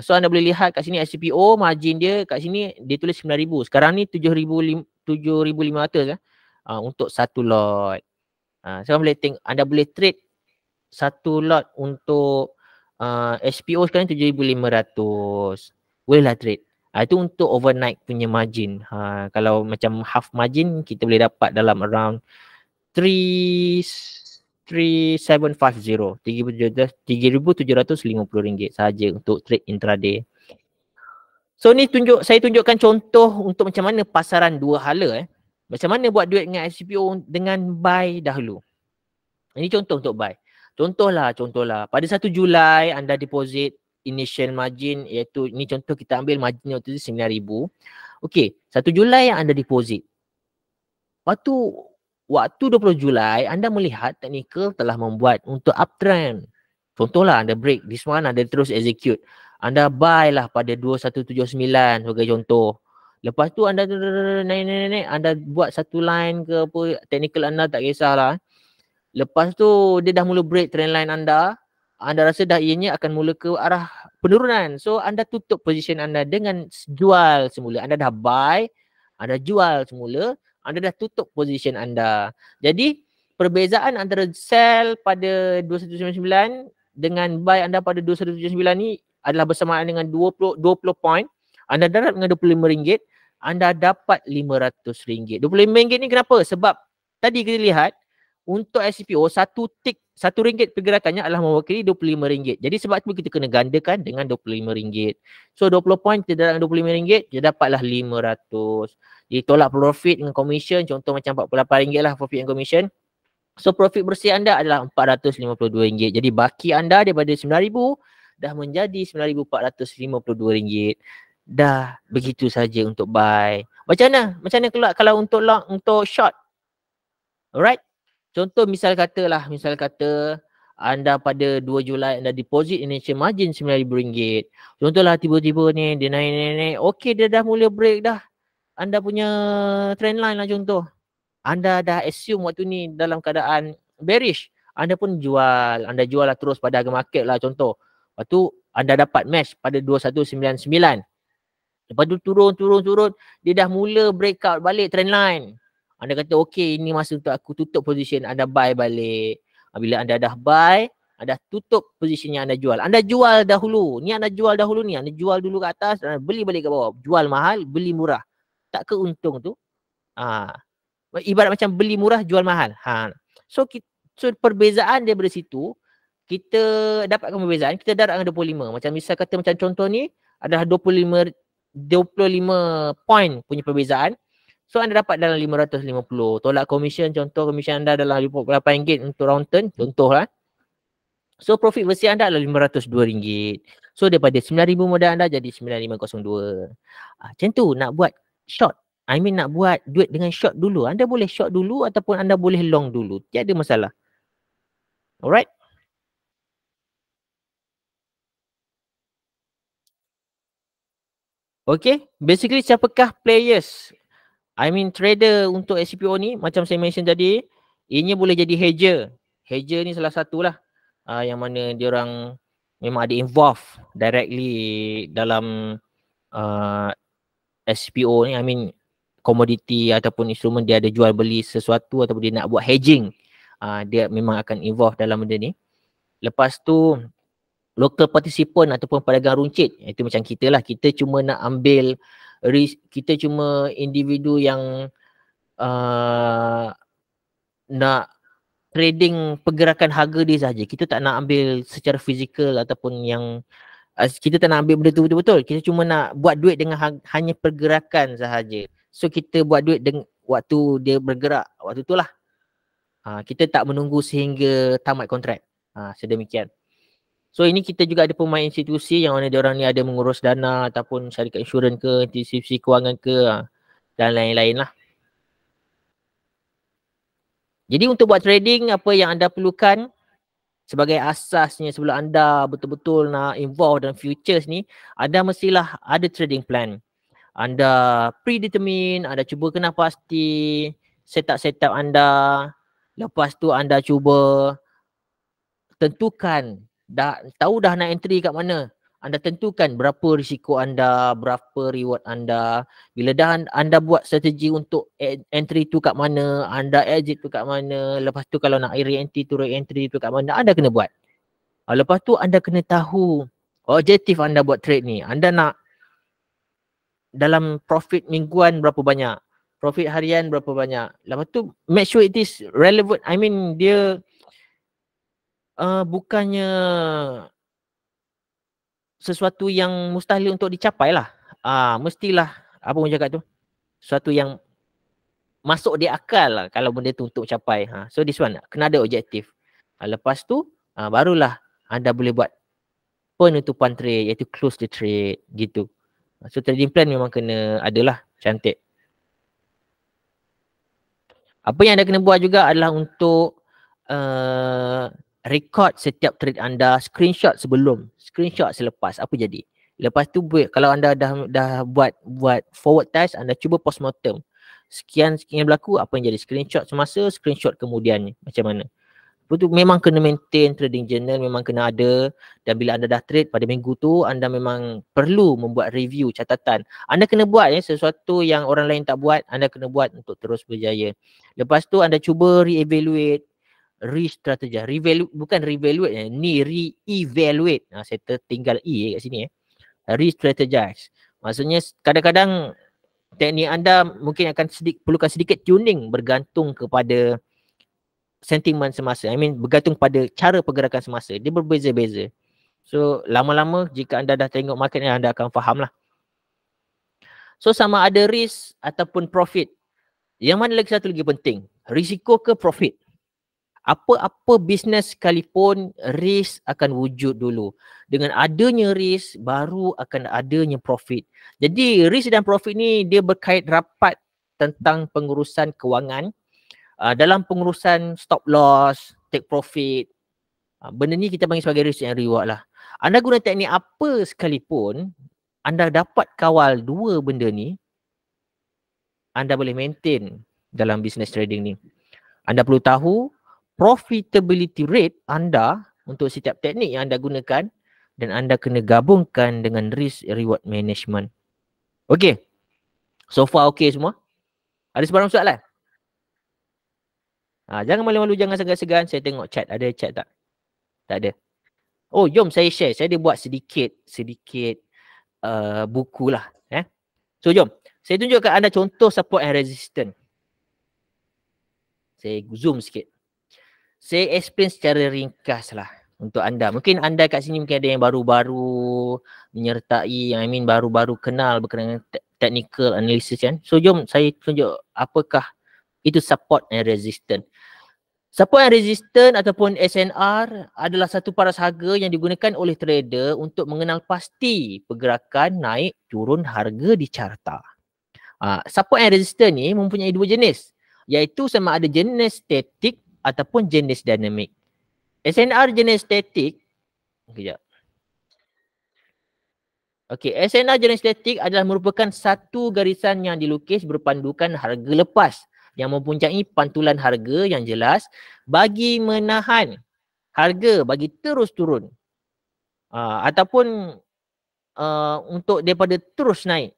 So anda boleh lihat kat sini SCPO margin dia kat sini dia tulis 9,000. Sekarang ni 7,500 untuk satu lot. So anda boleh trade satu lot untuk SPO sekarang 7,500. Bolehlah trade. Itu untuk overnight punya margin. Kalau macam half margin kita boleh dapat dalam around 3,750 ringgit sahaja untuk trade intraday. So ni saya tunjukkan contoh untuk macam mana pasaran dua hala. Macam mana buat duit dengan SCPO dengan buy dahulu. Ini contoh untuk buy. Contohlah pada 1 Julai anda deposit initial margin, iaitu ini contoh kita ambil margin waktu tu 9,000. Okey, 1 Julai yang anda deposit. Waktu 20 Julai anda melihat technical telah membuat untuk uptrend. Contohlah anda break, this one anda terus execute. Anda buy lah pada 2179 sebagai contoh. Lepas tu anda naik, anda buat satu line ke apa, technical anda tak kisahlah. Lepas tu dia dah mula break trend line anda rasa dah ianya akan mula ke arah penurunan. So anda tutup position anda dengan jual semula. Anda dah buy, anda jual semula, anda dah tutup position anda. Jadi perbezaan antara sell pada 2199 dengan buy anda pada 2179 ni adalah bersamaan dengan 20 point. Anda darat dengan RM25, anda dapat RM500. RM25 ni kenapa? Sebab tadi kita lihat untuk SCPO satu tick RM1 pergerakannya adalah mewakili RM25. Jadi sebab tu kita kena gandakan dengan RM25. So 20 point kita dapat RM25, kita dapatlah RM500. Jadi tolak profit dengan commission, contoh macam RM48 lah profit and commission. So profit bersih anda adalah RM452. Jadi baki anda daripada RM9,000 dah menjadi RM9,452. Dah begitu saja untuk buy. Macam mana kalau untuk long, untuk short? Alright. Contoh misal kata anda pada 2 Julai anda deposit initial margin RM9,000. Contohlah tiba-tiba ni dia naik. Okey, dia dah mula break dah. Anda punya trend line lah contoh. Anda dah assume waktu ni dalam keadaan bearish. Anda pun jual. Anda jual lah terus pada harga market lah contoh. Lepas tu anda dapat match pada 2199. Lepas tu turun. Dia dah mula breakout balik trend line. Anda kata okey, ini masa untuk aku tutup position, anda buy balik. Bila anda dah buy, anda tutup position yang anda jual. Anda jual dahulu. Anda jual dulu ke atas, anda beli balik ke bawah. Jual mahal, beli murah. Tak ke untung tu? Ibarat macam beli murah, jual mahal. So perbezaan daripada situ, kita dapatkan perbezaan, kita darat dengan 25. Macam misal kata macam contoh ni, adalah 25 point punya perbezaan. So anda dapat dalam 550. Tolak commission, contoh commission anda dalam RM48 untuk round turn, contoh lah. So profit bersih anda adalah RM502. So daripada 9,000 modal anda jadi 9,502. Macam tu nak buat short. Nak buat duit dengan short dulu. Anda boleh short dulu ataupun anda boleh long dulu. Tiada masalah. Alright. Okay. Basically siapakah players? Trader untuk SCPO ni macam saya mention tadi, ianya boleh jadi hedger. Hedger ni salah satulah yang mana dia orang memang ada involve directly dalam SCPO ni. Komoditi ataupun instrumen dia ada jual beli sesuatu ataupun dia nak buat hedging. Dia memang akan involve dalam benda ni. Lepas tu local participant ataupun pedagang runcit, itu macam kita lah. Kita cuma nak ambil risk, kita cuma individu yang nak trading pergerakan harga dia saja. Kita tak nak ambil secara fizikal ataupun yang kita tak nak ambil benda tu betul-betul. Kita cuma nak buat duit dengan hanya pergerakan sahaja. So kita buat duit dengan waktu dia bergerak, waktu tu lah. Kita tak menunggu sehingga tamat kontrak. Sedemikian. So ini kita juga ada pemain institusi yang mana diorang ni ada mengurus dana ataupun syarikat insurans ke, institusi kewangan ke dan lain-lain lah. Jadi untuk buat trading, apa yang anda perlukan sebagai asasnya sebelum anda betul-betul nak involve dalam futures ni, anda mestilah ada trading plan. Anda predetermine, anda cuba kena pasti setup anda. Lepas tu anda cuba tentukan, tahu dah nak entry kat mana. Anda tentukan berapa risiko anda, berapa reward anda. Bila dah anda buat strategi untuk entry tu kat mana, anda exit tu kat mana. Lepas tu kalau nak re-entry tu kat mana, anda kena buat. Lepas tu anda kena tahu objektif anda buat trade ni. Anda nak dalam profit mingguan berapa banyak, profit harian berapa banyak. Lepas tu make sure it is relevant. Dia bukannya sesuatu yang mustahil untuk dicapai lah. Mestilah, apa orang cakap tu, sesuatu yang masuk di akal lah kalau benda tu untuk capai. So this one, kena ada objektif. Lepas tu barulah anda boleh buat penutupan trade, iaitu close the trade gitu. So trading plan memang kena adalah cantik. Apa yang anda kena buat juga adalah untuk record setiap trade anda, screenshot sebelum, screenshot selepas, apa jadi. Lepas tu kalau anda dah buat forward test, anda cuba postmortem. Sekian berlaku, apa yang jadi, screenshot semasa, screenshot kemudiannya macam mana. Itu memang kena maintain trading journal, memang kena ada. Dan bila anda dah trade pada minggu tu, anda memang perlu membuat review, catatan. Anda kena buat sesuatu yang orang lain tak buat, anda kena buat untuk terus berjaya. Lepas tu anda cuba re-evaluate, re-strategize. Bukan re-evaluate, ni re-evaluate. Saya tertinggal E kat sini. Re-strategize. Maksudnya kadang-kadang teknik anda mungkin akan perlukan sedikit tuning bergantung kepada sentimen semasa. Bergantung pada cara pergerakan semasa. Dia berbeza-beza. So lama-lama jika anda dah tengok market ni, anda akan faham lah. So sama ada risk ataupun profit. Yang mana lagi satu lagi penting? Risiko ke profit? Apa bisnes sekalipun, risk akan wujud dulu. Dengan adanya risk, baru akan adanya profit. Jadi risk dan profit ni dia berkait rapat tentang pengurusan kewangan. Dalam pengurusan stop loss, take profit, benda ni kita panggil sebagai risk and reward lah. Anda guna teknik apa sekalipun, anda dapat kawal dua benda ni, anda boleh maintain dalam business trading ni. Anda perlu tahu profitability rate anda untuk setiap teknik yang anda gunakan, dan anda kena gabungkan dengan risk reward management. Okay. So far okay semua? Ada sebarang soalan? Jangan malu-malu, jangan segan-segan. Saya tengok chat. Ada chat tak? Tak ada. Oh, jom saya share. Saya ada buat sedikit buku lah. So, jom. Saya tunjukkan anda contoh support and resistance. Saya zoom sikit. Saya explain secara ringkas lah untuk anda. Mungkin anda kat sini mungkin ada yang baru-baru menyertai, baru-baru kenal berkenaan technical analysis kan. So, jom saya tunjuk apakah itu support and resistance. Support and resistance ataupun SNR adalah satu paras harga yang digunakan oleh trader untuk mengenal pasti pergerakan naik turun harga di carta. Support and resistance ni mempunyai dua jenis, iaitu sama ada jenis statik ataupun jenis dinamik. SNR jenis statik, kejap. Okey, SNR jenis statik adalah merupakan satu garisan yang dilukis berpandukan harga lepas yang mempunyai pantulan harga yang jelas bagi menahan harga bagi terus turun. Ataupun untuk daripada terus naik.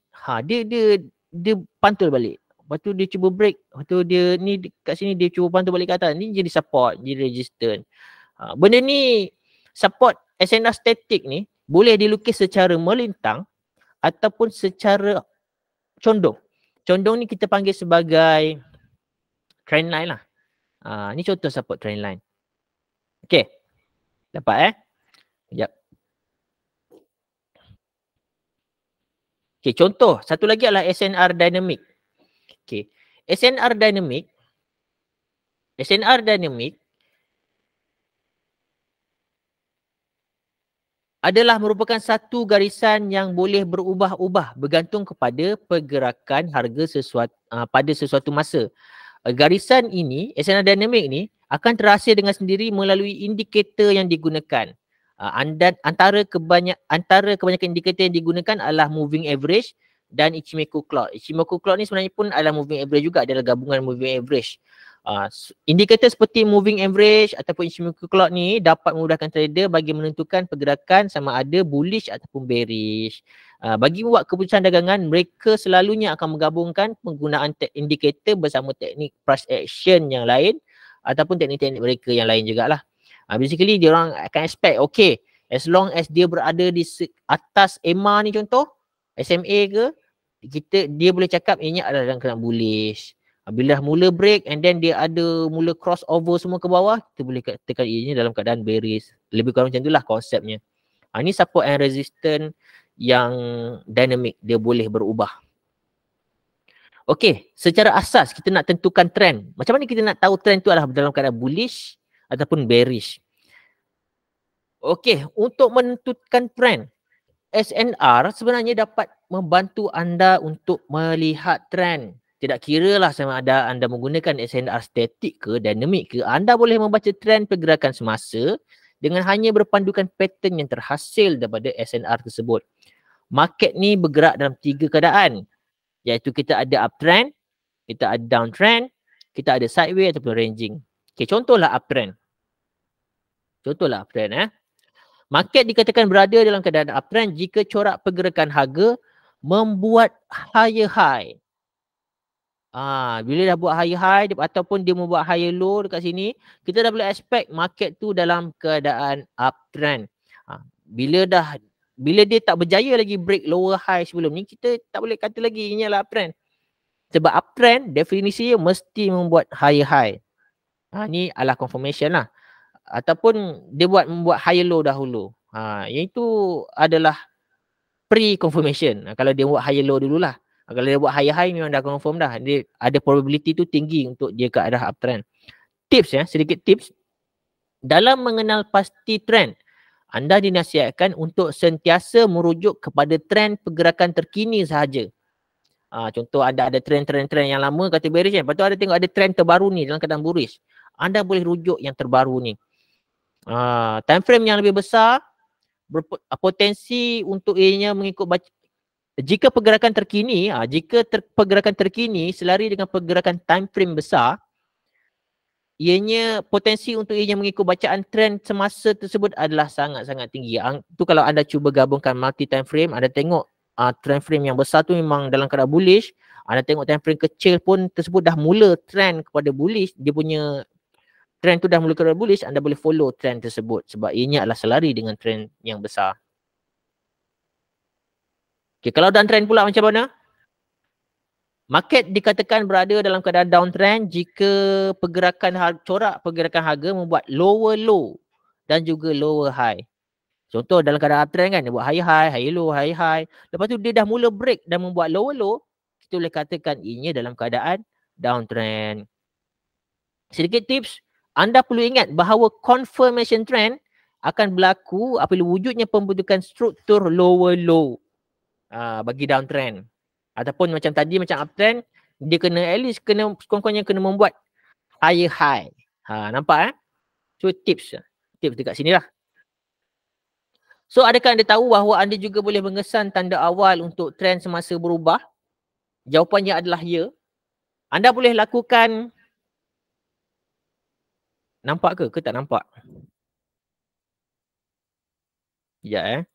Dia pantul balik. Lepas tu dia cuba break. Lepas tu dia ni kat sini dia cuba pantul balik ke atas. Ni jadi support, jadi resistance. Benda ni support SNR statik ni boleh dilukis secara melintang ataupun secara condong. Condong ni kita panggil sebagai trendline lah. Ni contoh support trendline. Okay. Dapat Sekejap. Okay, contoh. Satu lagi adalah SNR dynamic. Okay. SNR dynamic adalah merupakan satu garisan yang boleh berubah-ubah bergantung kepada pergerakan harga pada sesuatu masa. Garisan ini, SNR dynamic ni akan terhasil dengan sendiri melalui indikator yang digunakan. Antara kebanyakan indikator yang digunakan adalah moving average dan Ichimoku clock. Ichimoku clock ni sebenarnya pun adalah moving average juga, adalah gabungan moving average. Indikator seperti moving average ataupun Ichimoku clock ni dapat memudahkan trader bagi menentukan pergerakan sama ada bullish ataupun bearish. Bagi membuat keputusan dagangan, mereka selalunya akan menggabungkan penggunaan indikator bersama teknik price action yang lain ataupun teknik-teknik mereka yang lain jugalah. Basically dia orang akan expect, okay, as long as dia berada di atas EMA ni contoh, SMA ke, dia boleh cakap ini adalah dalam keadaan bullish. Bila mula break and then dia ada mula crossover semua ke bawah, kita boleh katakan ini dalam keadaan bearish. Lebih kurang macam itulah konsepnya. Ini support and resistance yang dynamic, dia boleh berubah. Okey, secara asas kita nak tentukan trend. Macam mana kita nak tahu trend tu adalah dalam keadaan bullish ataupun bearish. Okey, untuk menentukan trend, SNR sebenarnya dapat membantu anda untuk melihat trend. Tidak kira lah sama ada anda menggunakan SNR statik ke dinamik ke, anda boleh membaca trend pergerakan semasa dengan hanya berpandukan pattern yang terhasil daripada SNR tersebut. Market ni bergerak dalam 3 keadaan, iaitu kita ada uptrend, kita ada downtrend, kita ada sideways ataupun ranging. Okay, contohlah uptrend. Market dikatakan berada dalam keadaan uptrend jika corak pergerakan harga membuat higher high. Bila dah buat higher high ataupun dia membuat higher low dekat sini, kita dah boleh expect market tu dalam keadaan uptrend. Bila dia tak berjaya lagi break lower high sebelum ni, kita tak boleh kata lagi ini adalah uptrend. Sebab uptrend definisinya mesti membuat higher high. Ni adalah confirmation lah. Ataupun dia membuat higher low dahulu. Yang itu adalah pre-confirmation. Kalau dia buat higher low dululah. Kalau dia buat higher high memang dah confirm dah. Dia ada probability tu tinggi untuk dia ke arah uptrend. Tips sedikit tips. Dalam mengenal pasti trend, anda dinasihatkan untuk sentiasa merujuk kepada trend pergerakan terkini sahaja. Contoh ada trend yang lama kata bearish kan. Lepas tu ada tengok ada trend terbaru ni dalam keadaan bullish. Anda boleh rujuk yang terbaru ni. Time frame yang lebih besar berpotensi untuk ianya mengikut jika pergerakan terkini, pergerakan terkini selari dengan pergerakan time frame besar, ianya potensi untuk ianya mengikut bacaan trend semasa tersebut adalah sangat-sangat tinggi. Tu kalau anda cuba gabungkan multi time frame, anda tengok trend frame yang besar tu memang dalam keadaan bullish, anda tengok time frame kecil pun tersebut dah mula trend kepada bullish, dia punya trend tu dah mula kepada bullish, anda boleh follow trend tersebut sebab ianya adalah selari dengan trend yang besar. Okay, kalau downtrend pula macam mana? Market dikatakan berada dalam keadaan downtrend jika corak pergerakan harga membuat lower low dan juga lower high. Contoh dalam keadaan uptrend kan, dia buat high high, high low, high high. Lepas tu dia dah mula break dan membuat lower low, kita boleh katakan ianya dalam keadaan downtrend. Sedikit tips, anda perlu ingat bahawa confirmation trend akan berlaku apabila wujudnya pembentukan struktur lower low bagi downtrend. Ataupun macam tadi macam uptrend, dia kena at least sekurang-kurangnya kena membuat higher high. Nampak So tips dekat sini lah. So adakah anda tahu bahawa anda juga boleh mengesan tanda awal untuk trend semasa berubah? Jawapannya adalah ya. Anda boleh lakukan. Nampak ke tak nampak? Ya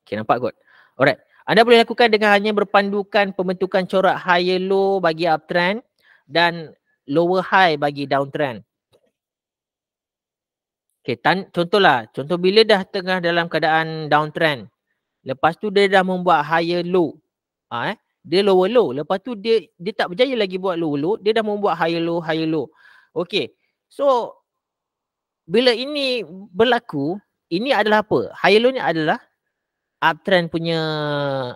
Okay, nampak kot. Alright. Anda boleh lakukan dengan hanya berpandukan pembentukan corak higher low bagi uptrend dan lower high bagi downtrend. Okay, contoh bila dah tengah dalam keadaan downtrend, lepas tu dia dah membuat higher low. Dia lower low. Lepas tu dia tak berjaya lagi buat lower low, dia dah membuat higher low. Okay. So bila ini berlaku, ini adalah apa? Higher low ni adalah uptrend punya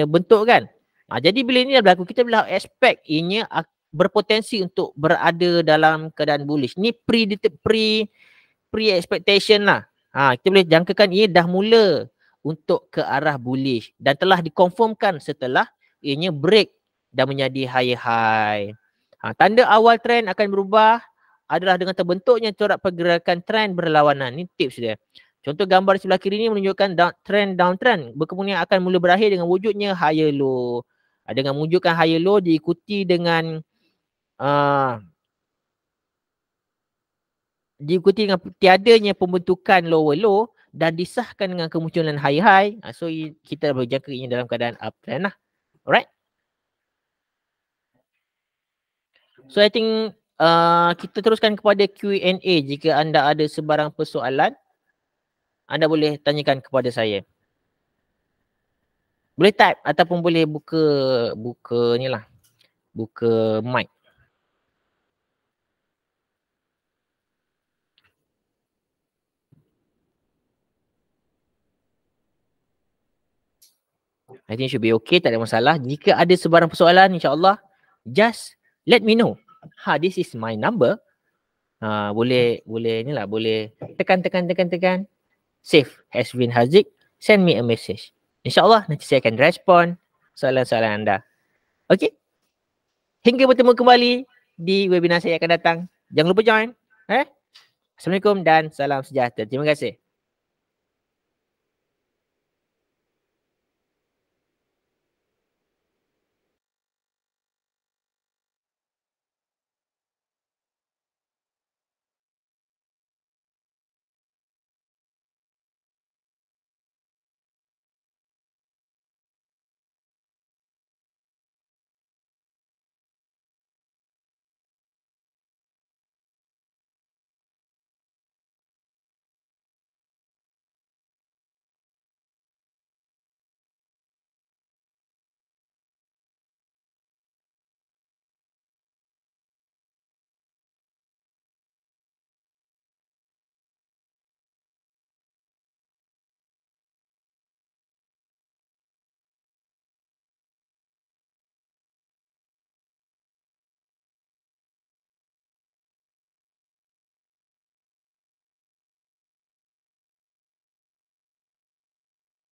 bentuk kan. Jadi bila ini dah berlaku, kita boleh expect ianya berpotensi untuk berada dalam keadaan bullish. Ni pre-expectation lah. Kita boleh jangkakan ia dah mula untuk ke arah bullish dan telah dikonfirmkan setelah ianya break dan menjadi higher high. Tanda awal trend akan berubah adalah dengan terbentuknya corak pergerakan trend berlawanan. Ni tips dia. Contoh gambar di sebelah kiri ni menunjukkan downtrend berkemungkinan akan mula berakhir dengan wujudnya higher low. Dengan wujudkan higher low diikuti dengan tiadanya pembentukan lower low dan disahkan dengan kemunculan high high. So kita berjangka ini dalam keadaan uptrend lah. Alright. So I think kita teruskan kepada Q&A. Jika anda ada sebarang persoalan, anda boleh tanyakan kepada saya. Boleh type ataupun boleh buka ni lah. Buka mic. I think should be okay, tak ada masalah. Jika ada sebarang persoalan, insyaAllah, just let me know. This is my number. Boleh inilah, boleh tekan. Save Hasvin Haziq, send me a message. InsyaAllah nanti saya akan respon soalan-soalan anda. Okay? Hingga bertemu kembali di webinar saya akan datang. Jangan lupa join. Assalamualaikum dan salam sejahtera. Terima kasih.